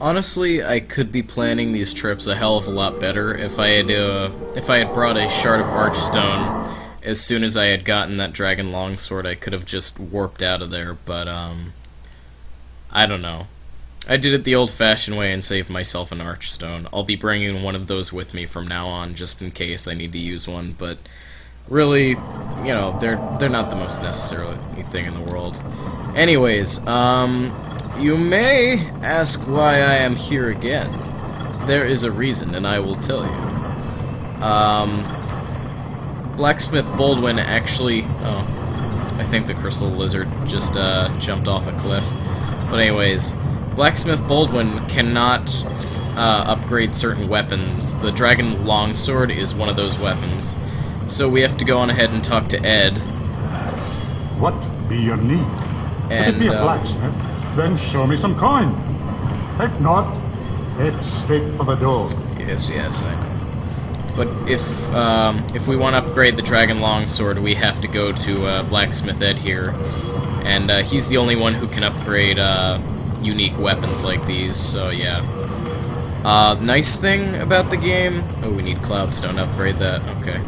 Honestly, I could be planning these trips a hell of a lot better if I had brought a shard of Archstone as soon as I had gotten that Dragon Longsword. I could have just warped out of there, but I don't know. I did it the old-fashioned way and saved myself an Archstone. I'll be bringing one of those with me from now on, just in case I need to use one. But really, they're not the most necessary thing in the world. Anyways, you may ask why I am here again. There is a reason, and I will tell you. Blacksmith Baldwin actually... Oh, I think the Crystal Lizard just jumped off a cliff. But anyways, Blacksmith Baldwin cannot upgrade certain weapons. The Dragon Longsword is one of those weapons. So we have to go on ahead and talk to Ed. What be your need? And, If it be a blacksmith, then show me some coin. If not, head straight for the door. Yes, I know. But if we want to upgrade the Dragon Longsword, we have to go to Blacksmith Ed here. And he's the only one who can upgrade unique weapons like these, so yeah. Nice thing about the game... Oh, we need Cloudstone to upgrade that, okay.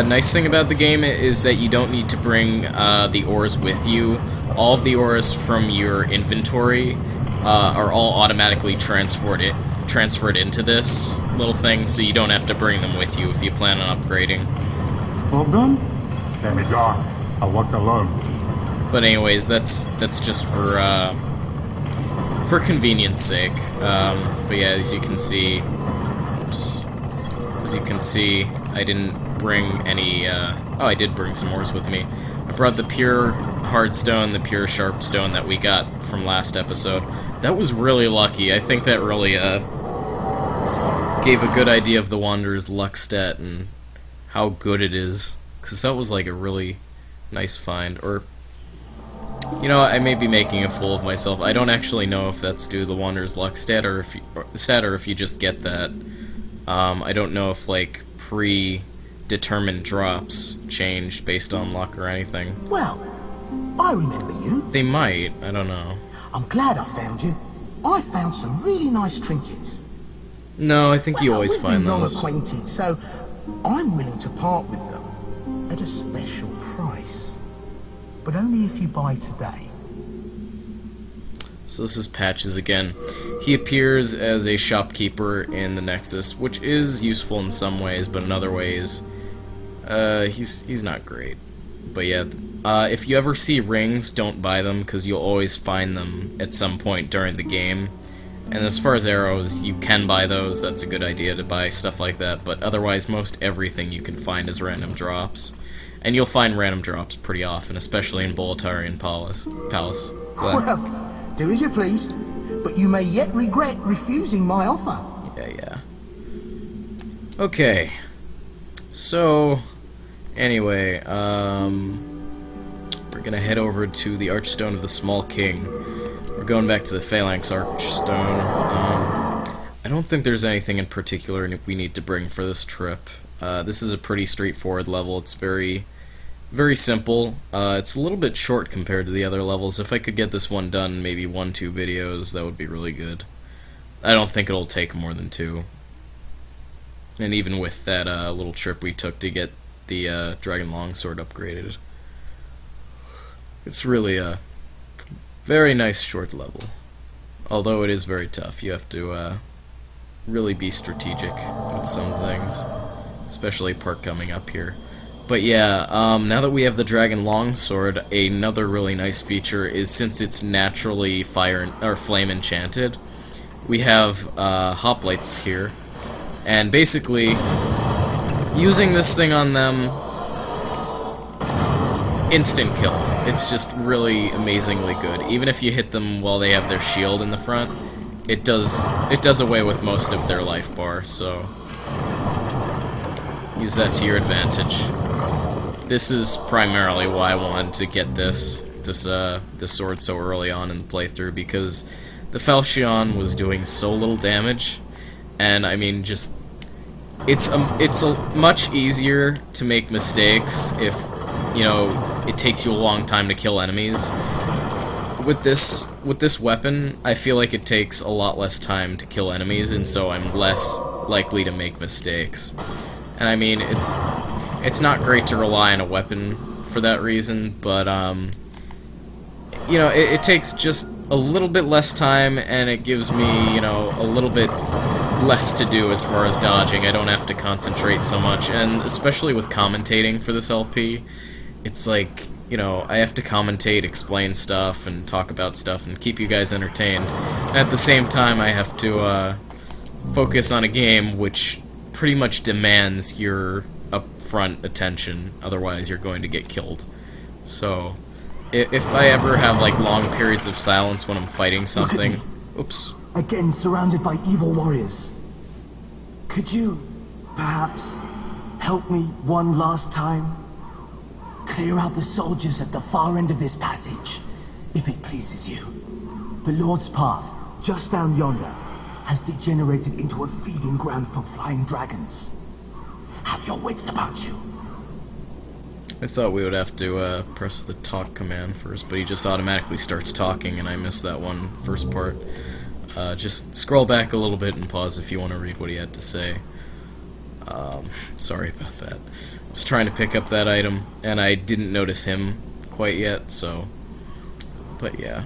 Nice thing about the game is that you don't need to bring the ores with you. All of the ores from your inventory are all automatically transferred into this little thing, so you don't have to bring them with you if you plan on upgrading. All done? Let me go. I'll walk alone. But anyways, that's just for convenience sake. But yeah, as you can see, I didn't bring any. Oh, I did bring some ores with me. I brought the pure hardstone, the pure sharpstone that we got from last episode. That was really lucky. I think that really gave a good idea of the Wanderer's luck stat and how good it is. Because that was like a really nice find. Or, you know, I may be making a fool of myself. I don't actually know if that's due to the Wanderer's luck stat or if you just get that. I don't know if like predetermined drops changed based on luck or anything. Well, I remember you. They might. I don't know. I'm glad I found you. I found some really nice trinkets. No, I think you always find long those. Acquainted, so I'm willing to part with them at a special price, but only if you buy today. So this is Patches again. He appears as a shopkeeper in the Nexus, which is useful in some ways, but in other ways, he's not great. But yeah, if you ever see rings, don't buy them, because you'll always find them at some point during the game. And as far as arrows, you can buy those. That's a good idea to buy stuff like that. But otherwise, most everything you can find is random drops. And you'll find random drops pretty often, especially in Boletarian Palace. Well, do as you please, but you may yet regret refusing my offer. Yeah. Okay. So, anyway, we're gonna head over to the Archstone of the Small King. We're going back to the Phalanx Archstone. I don't think there's anything in particular we need to bring for this trip. This is a pretty straightforward level. It's very simple. It's a little bit short compared to the other levels. If I could get this one done, maybe 1-2 videos, that would be really good. I don't think it'll take more than 2. And even with that little trip we took to get the Dragon Longsword upgraded, it's really a very nice short level. Although it is very tough. You have to really be strategic with some things, especially part coming up here. But yeah, now that we have the Dragon Longsword, another really nice feature is, since it's naturally fire or flame enchanted, we have hoplites here, and basically using this thing on them, instant kill. It's just really amazingly good. Even if you hit them while they have their shield in the front, it does away with most of their life bar. So use that to your advantage. This is primarily why I wanted to get this sword so early on in the playthrough, because the Falchion was doing so little damage, and I mean, just it's much easier to make mistakes if, you know, it takes you a long time to kill enemies. with this weapon, I feel like it takes a lot less time to kill enemies, and so I'm less likely to make mistakes. And I mean, it's not great to rely on a weapon for that reason, but you know, it takes just a little bit less time, and it gives me, you know, a little bit less to do as far as dodging. I don't have to concentrate so much, and especially with commentating for this LP, it's like, you know, I have to commentate, explain stuff, and talk about stuff, and keep you guys entertained. And at the same time, I have to focus on a game which pretty much demands your upfront attention, otherwise you're going to get killed. So, if I ever have, like, long periods of silence when I'm fighting something... Oops. Again, surrounded by evil warriors. Could you, perhaps, help me one last time? Clear out the soldiers at the far end of this passage, if it pleases you. The Lord's Path, just down yonder, has degenerated into a feeding ground for flying dragons. Have your wits about you. I thought we would have to press the talk command first, but he just automatically starts talking, and I missed that one first part. Just scroll back a little bit and pause if you want to read what he had to say. Sorry about that. I was trying to pick up that item, and I didn't notice him quite yet, so... But yeah.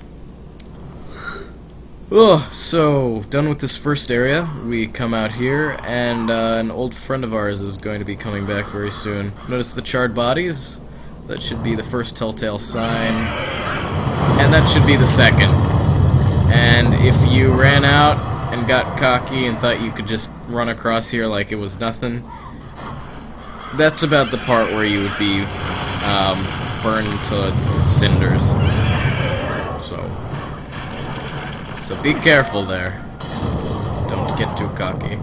Oh, so, done with this first area. We come out here, and an old friend of ours is going to be coming back very soon. Notice the charred bodies? That should be the first telltale sign. And that should be the second. And if you ran out and got cocky and thought you could just run across here like it was nothing, that's about the part where you would be burned to cinders. So be careful there. Don't get too cocky.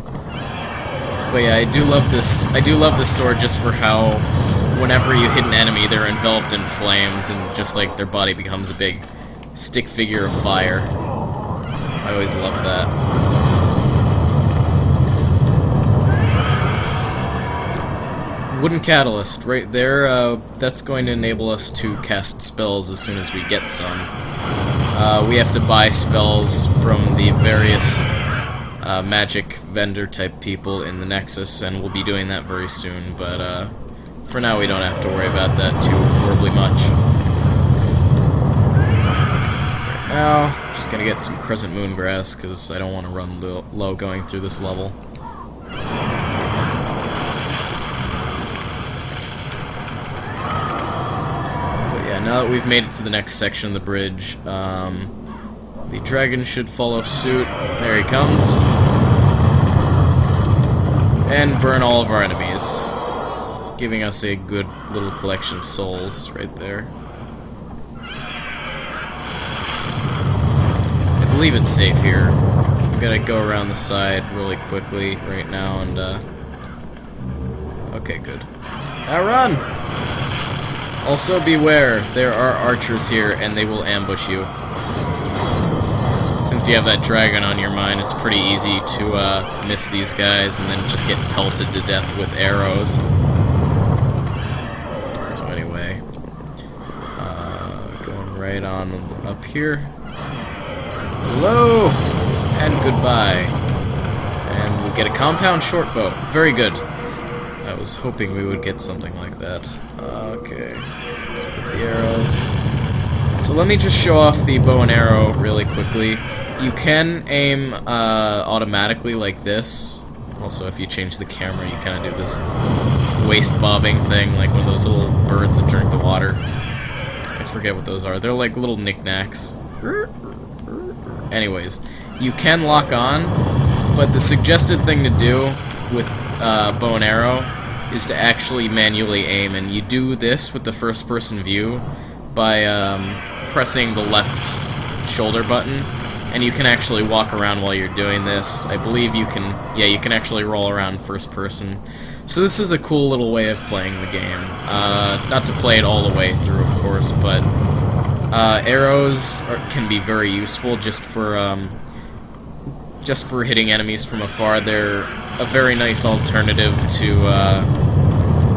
But yeah, I do love this. I do love this sword just for how whenever you hit an enemy, they're enveloped in flames and just like their body becomes a big stick figure of fire. I always love that. Wooden catalyst, right there, that's going to enable us to cast spells as soon as we get some. We have to buy spells from the various magic vendor type people in the Nexus, and we'll be doing that very soon, but for now we don't have to worry about that too horribly much. Now, just gonna get some Crescent Moon Grass, because I don't want to run low going through this level. Now that we've made it to the next section of the bridge, the dragon should follow suit. There he comes. And burn all of our enemies, giving us a good little collection of souls right there. I believe it's safe here. I'm gonna go around the side really quickly right now and, okay, good. Now run! Also beware, there are archers here, and they will ambush you. Since you have that dragon on your mind, it's pretty easy to miss these guys and then just get pelted to death with arrows. So anyway, going right on up here. Hello! And goodbye. And we get a compound short bow. Very good. I was hoping we would get something like that. Okay. Let's put the arrows. So let me just show off the bow and arrow really quickly. You can aim automatically like this. Also, if you change the camera, you kind of do this waist bobbing thing, like one of those little birds that drink the water. I forget what those are. They're like little knickknacks. Anyways, you can lock on, but the suggested thing to do with bow and arrow is to actually manually aim, and you do this with the first-person view by pressing the left shoulder button, and you can actually walk around while you're doing this. I believe you can, yeah, you can actually roll around first person. So this is a cool little way of playing the game. Not to play it all the way through, of course, but arrows can be very useful just for hitting enemies from afar. They're a very nice alternative to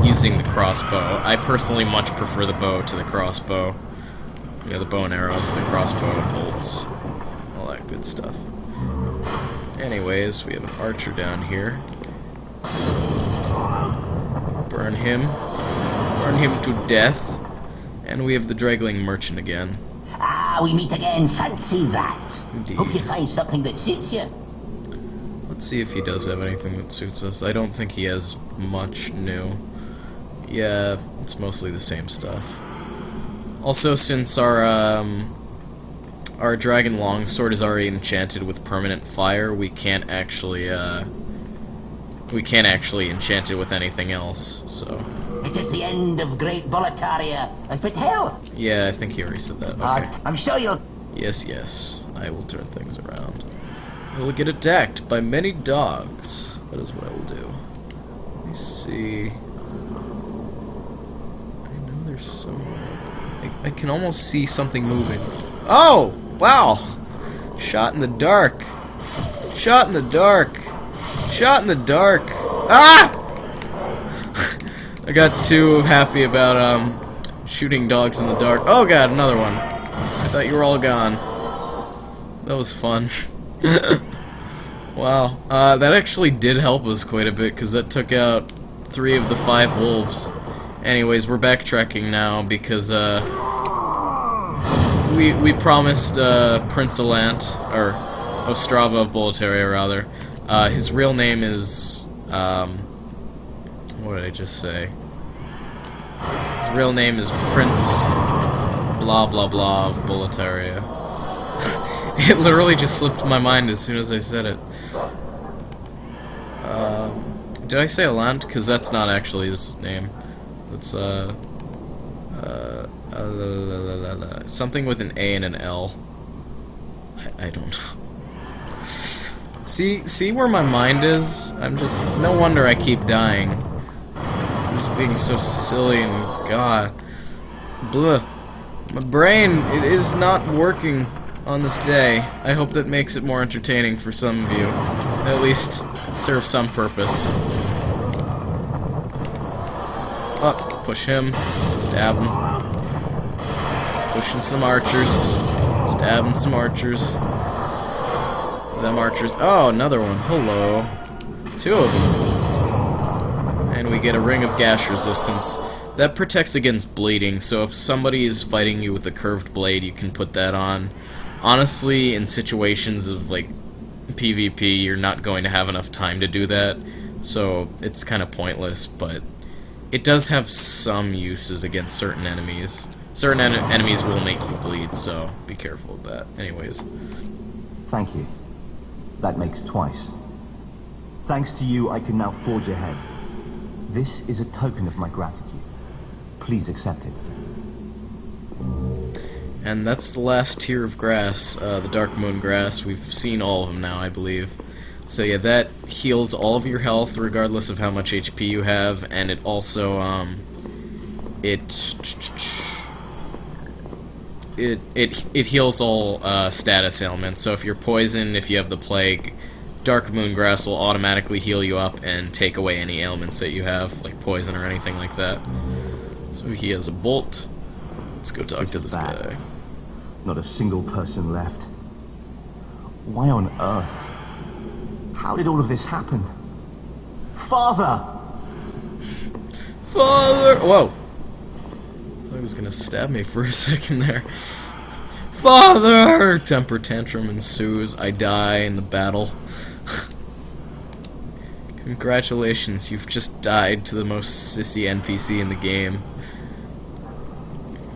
using the crossbow. I personally much prefer the bow to the crossbow. Yeah, the bow and arrows, the crossbow, bolts, all that good stuff. Anyways, we have an archer down here. Burn him. Burn him to death. And we have the Draggling Merchant again. Ah, we meet again. Fancy that. Indeed. Hope you find something that suits you. Let's see if he does have anything that suits us. I don't think he has much new. Yeah, it's mostly the same stuff. Also, since our Dragon Longsword is already enchanted with permanent fire, we can't actually enchant it with anything else, so... It is the end of Great Boletaria. But hell, Yeah, I think he already said that. Okay. I'm sure you'll... Yes, yes, I will turn things around. I will get attacked by many dogs. That is what I will do. Let me see... I know there's some... I can almost see something moving. Oh! Wow! Shot in the dark. Shot in the dark. Shot in the dark. Ah! I got too happy about shooting dogs in the dark. Oh god, another one. I thought you were all gone. That was fun. Wow. That actually did help us quite a bit, because that took out 3 of the 5 wolves. Anyways, we're backtracking now because we promised Prince Alant, or Ostrava of Boletaria rather. His real name is what did I just say? His real name is Prince blah blah blah of Boletaria. It literally just slipped my mind as soon as I said it. Did I say Alant? Because that's not actually his name. It's something with an A and an L. I don't know. See where my mind is? I'm just... No wonder I keep dying. I'm just being so silly and... God. Blah. My brain, it is not working on this day. I hope that makes it more entertaining for some of you. At least serve some purpose. Oh, push him. Stab him. Pushing some archers. Stabbing some archers. Them archers. Oh, another one. Hello. 2 of them. And we get a ring of gash resistance. That protects against bleeding, so if somebody is fighting you with a curved blade, you can put that on. Honestly, in situations of, like, PvP, you're not going to have enough time to do that, so it's kind of pointless, but it does have some uses against certain enemies. Certain enemies will make you bleed, so be careful of that. Anyways. Thank you. That makes twice. Thanks to you, I can now forge ahead. This is a token of my gratitude. Please accept it. And that's the last tier of grass, the Dark Moon grass. We've seen all of them now, I believe. So yeah, that heals all of your health, regardless of how much HP you have, and it also, it heals all status ailments. So if you're poisoned, if you have the plague, Dark Moon grass will automatically heal you up and take away any ailments that you have, like poison or anything like that. So he has a bolt. Let's go talk to this guy. Not a single person left. Why on earth? How did all of this happen? Father! Father! Whoa! I thought he was gonna stab me for a second there. Father! Temper tantrum ensues. I die in the battle. Congratulations, you've just died to the most sissy NPC in the game.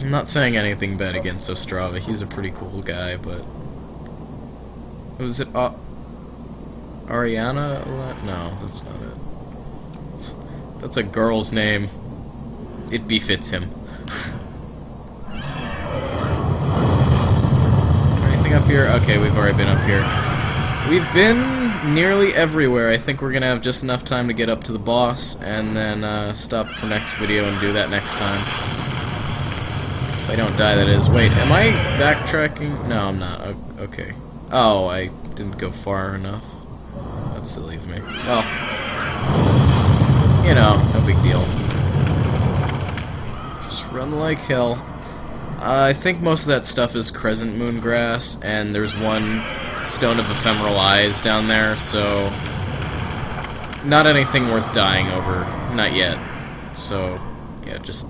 I'm not saying anything bad against Ostrava. He's a pretty cool guy, but... Was it Ariona? No, that's not it. That's a girl's name. It befits him. Is there anything up here? Okay, we've already been up here. We've been nearly everywhere. I think we're gonna have just enough time to get up to the boss, and then stop for next video and do that next time. If I don't die, that is. Wait, am I backtracking? No, I'm not. Okay. Oh, I didn't go far enough. That's silly of me. Well, you know, no big deal. Just run like hell. I think most of that stuff is Crescent Moon Grass, and there's one Stone of Ephemeral Eyes down there, so not anything worth dying over. Not yet. So, yeah, just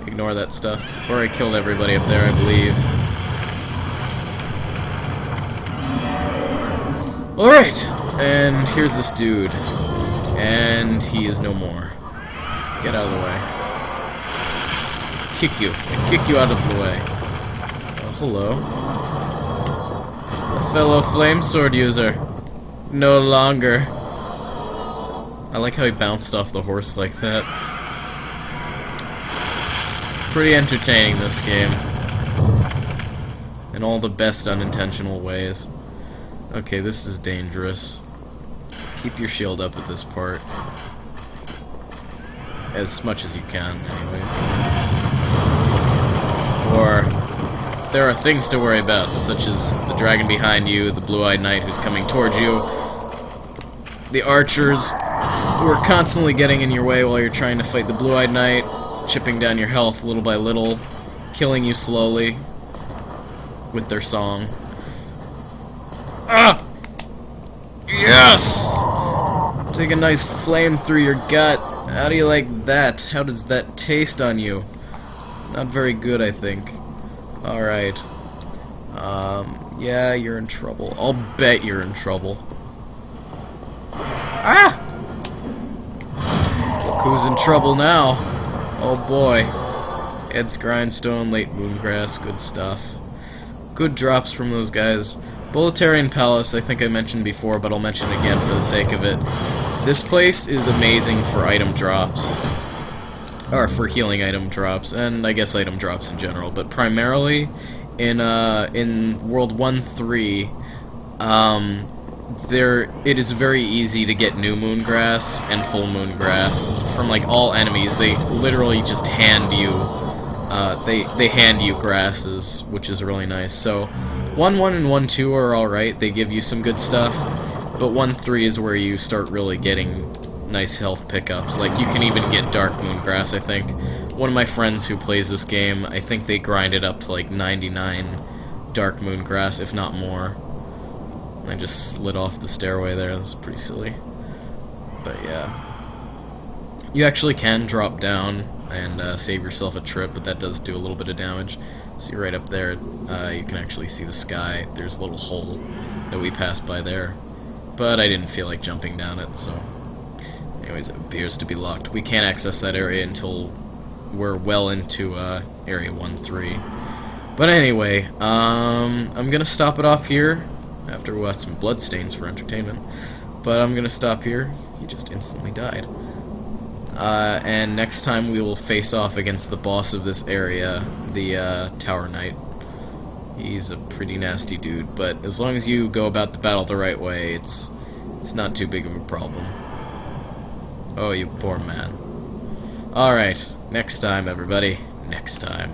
ignore that stuff. I've already killed everybody up there, I believe. Alright, and here's this dude. And he is no more. Get out of the way. Kick you. I kick you out of the way. Oh, hello. A fellow flame sword user. No longer. I like how he bounced off the horse like that. Pretty entertaining, this game. In all the best unintentional ways. Okay, this is dangerous. Keep your shield up at this part. As much as you can, anyways. Or there are things to worry about, such as the dragon behind you, the blue-eyed knight who's coming towards you, the archers who are constantly getting in your way while you're trying to fight the blue-eyed knight, chipping down your health little by little, killing you slowly with their song. Ah! Yes! Take a nice flame through your gut. How do you like that? How does that taste on you? Not very good, I think. Alright. Yeah, you're in trouble. I'll bet you're in trouble. Ah! Look who's in trouble now. Oh boy. Ed's Grindstone, Late Moongrass, good stuff. Good drops from those guys. Boletarian Palace, I think I mentioned before, but I'll mention it again for the sake of it. This place is amazing for item drops. Or for healing item drops, and I guess item drops in general, but primarily in World 1-3, it is very easy to get New Moon Grass and Full Moon Grass from like all enemies. They literally just hand you, they hand you grasses, which is really nice. So 1-1 and 1-2 are alright, they give you some good stuff, but 1-3 is where you start really getting nice health pickups. Like, you can even get Dark Moon Grass, I think. One of my friends who plays this game, I think they grind it up to like 99 Dark Moon Grass, if not more. I just slid off the stairway there, that was pretty silly. But yeah. You actually can drop down and save yourself a trip, but that does do a little bit of damage. See right up there, you can actually see the sky. There's a little hole that we passed by there. But I didn't feel like jumping down it, so... Anyways, it appears to be locked. We can't access that area until we're well into Area 1-3. But anyway, I'm gonna stop it off here, after we watch some bloodstains for entertainment. But I'm gonna stop here. He just instantly died. And next time we will face off against the boss of this area, the Tower Knight. He's a pretty nasty dude, but as long as you go about the battle the right way, it's not too big of a problem. Oh, you poor man. Alright, next time, everybody. Next time.